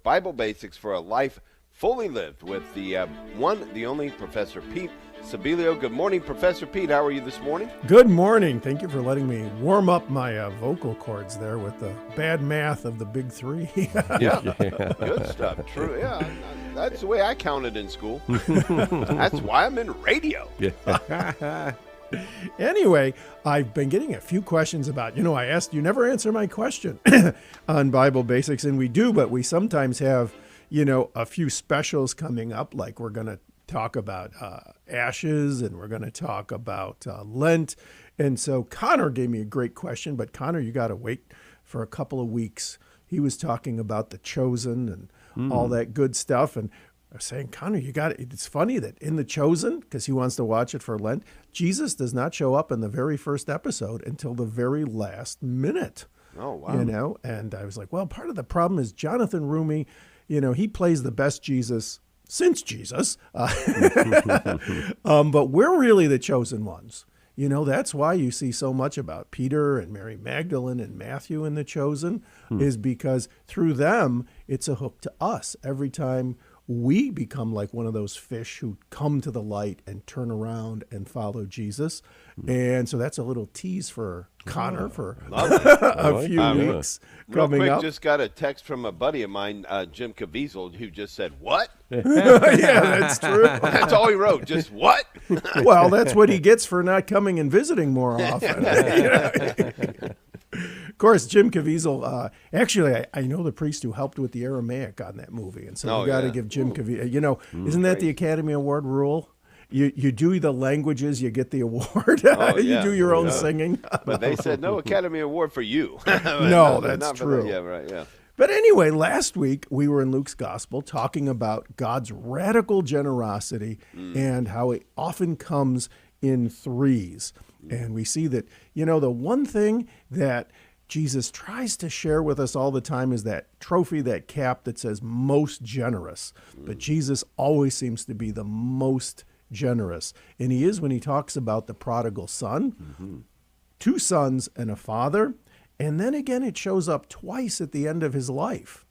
Bible Basics for a Life Fully Lived with the one, the only Professor Pete Sibilio. Good morning, Professor Pete. How are you this morning? Good morning. Thank you for letting me warm up my vocal cords there with the bad math of the big three. Yeah, good stuff. True. Yeah, that's the way I counted in school. That's why I'm in radio. Yeah. Anyway, I've been getting a few questions about, I asked you never answer my question on Bible Basics, and we do, but we sometimes have, a few specials coming up, like we're going to talk about ashes, and we're going to talk about Lent. And so Connor gave me a great question, but Connor, you got to wait for a couple of weeks. He was talking about the chosen and all that good stuff. And I was saying, Connor, it's funny that in The Chosen, because he wants to watch it for Lent, Jesus does not show up in the very first episode until the very last minute. Oh, wow. And I was like, well, part of the problem is Jonathan Rumi, he plays the best Jesus since Jesus. But we're really the chosen ones. That's why you see so much about Peter and Mary Magdalene and Matthew in The Chosen, is because through them, it's a hook to us. Every time we become like one of those fish who come to the light and turn around and follow Jesus. And so that's a little tease for Connor for a few weeks coming Real quick, up. just got a text from a buddy of mine, Jim Caviezel, who just said, "What?" Yeah, that's true. That's all he wrote, just what? Well, that's what he gets for not coming and visiting more often. Of course, Jim Caviezel, actually, I know the priest who helped with the Aramaic on that movie. And so we got to give Jim Caviezel, isn't that the Academy Award rule? You do the languages, you get the award. You do your own singing. But they said no Academy Award for you. No, that's true. Yeah, right, yeah. But anyway, last week we were in Luke's gospel talking about God's radical generosity and how it often comes in threes. And we see that, the one thing that Jesus tries to share with us all the time is that trophy, that cap that says most generous. But Jesus always seems to be the most generous. And he is when he talks about the prodigal son, two sons and a father. And then again, it shows up twice at the end of his life.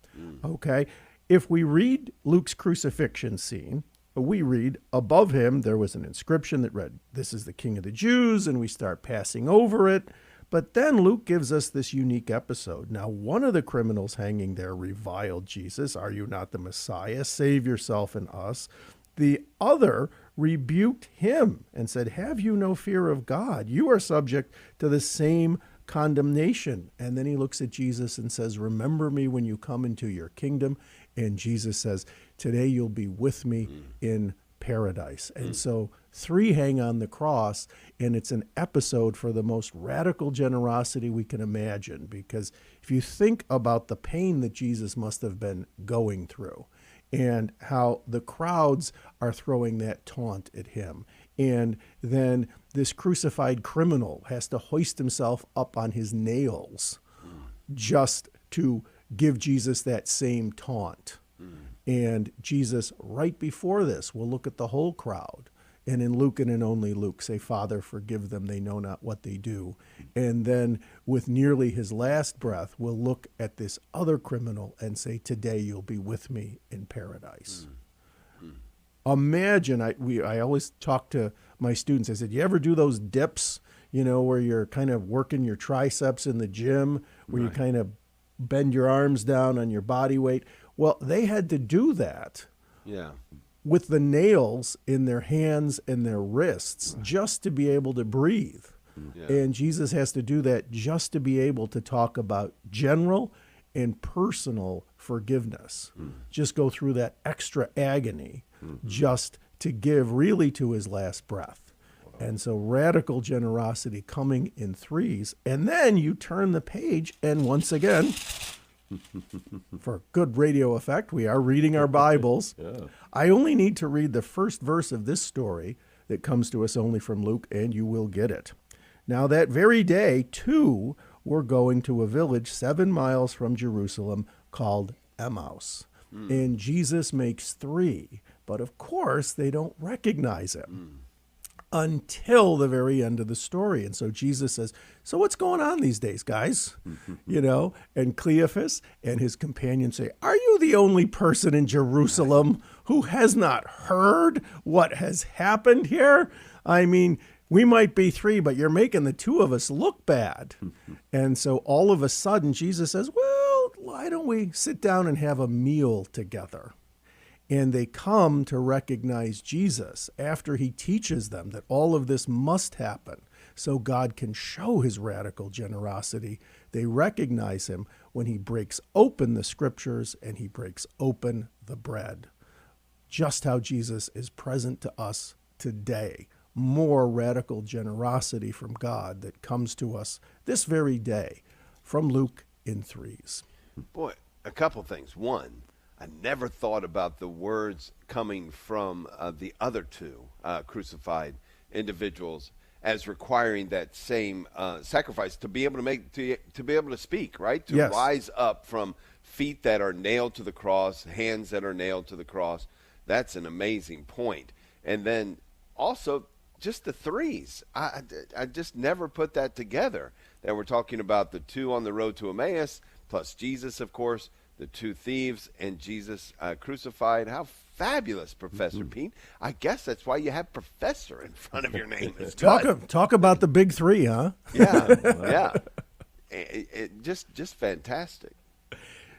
Okay. If we read Luke's crucifixion scene, we read above him, there was an inscription that read, "This is the King of the Jews," and we start passing over it. But then Luke gives us this unique episode. Now, one of the criminals hanging there reviled Jesus. "Are you not the Messiah? Save yourself and us." The other rebuked him and said, "Have you no fear of God? You are subject to the same condemnation." And then he looks at Jesus and says, "Remember me when you come into your kingdom." And Jesus says, "Today you'll be with me in paradise." And so three hang on the cross, and it's an episode for the most radical generosity we can imagine. Because if you think about the pain that Jesus must have been going through, and how the crowds are throwing that taunt at him, and then this crucified criminal has to hoist himself up on his nails just to give Jesus that same taunt. And Jesus, right before this, will look at the whole crowd. And in Luke and in only Luke, say, "Father, forgive them. They know not what they do." And then with nearly his last breath, will look at this other criminal and say, "Today you'll be with me in paradise." Imagine, I always talk to my students. I said, you ever do those dips, where you're kind of working your triceps in the gym, where you kind of bend your arms down on your body weight? Well, they had to do that with the nails in their hands and their wrists just to be able to breathe. And Jesus has to do that just to be able to talk about general and personal forgiveness. Just go through that extra agony just to give really to his last breath. And so radical generosity coming in threes. And then you turn the page, and once again, for good radio effect, we are reading our Bibles. I only need to read the first verse of this story that comes to us only from Luke, and you will get it. "Now that very day, two were going to a village 7 miles from Jerusalem called Emmaus. And Jesus makes three, but of course they don't recognize him. until the very end of the story. And so Jesus says, so what's going on these days, guys? And Cleophas and his companions say, are you the only person in Jerusalem who has not heard what has happened here? I mean, we might be three, but you're making the two of us look bad. And so all of a sudden, Jesus says, well, why don't we sit down and have a meal together? And they come to recognize Jesus after he teaches them that all of this must happen so God can show his radical generosity. They recognize him when he breaks open the scriptures and he breaks open the bread. Just how Jesus is present to us today. More radical generosity from God that comes to us this very day from Luke in threes. Boy, a couple things. One, I never thought about the words coming from the other two crucified individuals as requiring that same sacrifice to be able to be able to speak, right? To Yes. rise up from feet that are nailed to the cross, hands that are nailed to the cross. That's an amazing point. And then also just the threes. I just never put that together. That we're talking about the two on the road to Emmaus, plus Jesus, of course, the two thieves, and Jesus crucified. How fabulous, Professor Pete. I guess that's why you have Professor in front of your name. Talk about the big three, huh? Yeah, yeah. Just fantastic.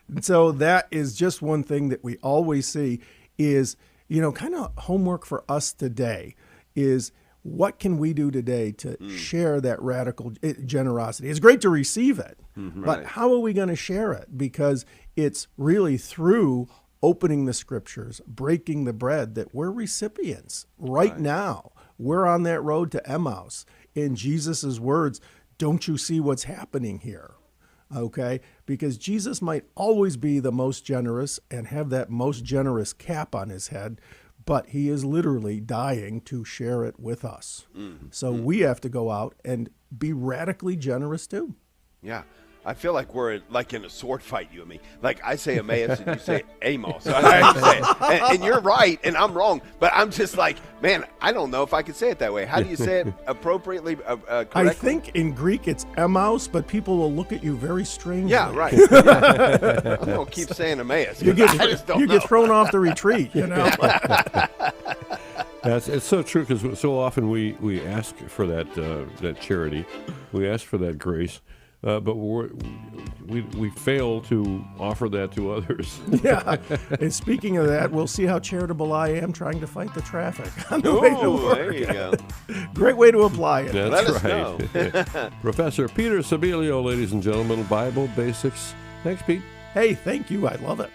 And so that is just one thing that we always see is, kind of homework for us today is what can we do today to share that radical generosity? It's great to receive it, but how are we going to share it? Because it's really through opening the scriptures, breaking the bread, that we're recipients right now. We're on that road to Emmaus. In Jesus's words, don't you see what's happening here? Okay? Because Jesus might always be the most generous and have that most generous cap on his head, but he is literally dying to share it with us. So we have to go out and be radically generous too. Yeah. I feel like we're like in a sword fight, you and me. Like I say Emmaus and you say Amos. So I say it. And you're right and I'm wrong. But I'm just like, man, I don't know if I could say it that way. How do you say it appropriately, correctly? I think in Greek it's Emmaus, but people will look at you very strangely. Yeah, right. Yeah. I'm going to keep saying Emmaus. You get thrown off the retreat, It's so true because so often we ask for that charity. We ask for that grace. But we fail to offer that to others. Yeah. And speaking of that, we'll see how charitable I am trying to fight the traffic on the way to work. There you go. Great way to apply it. That's Let us right. know. Professor Peter Sibilio, ladies and gentlemen, Bible Basics. Thanks, Pete. Hey, thank you. I love it.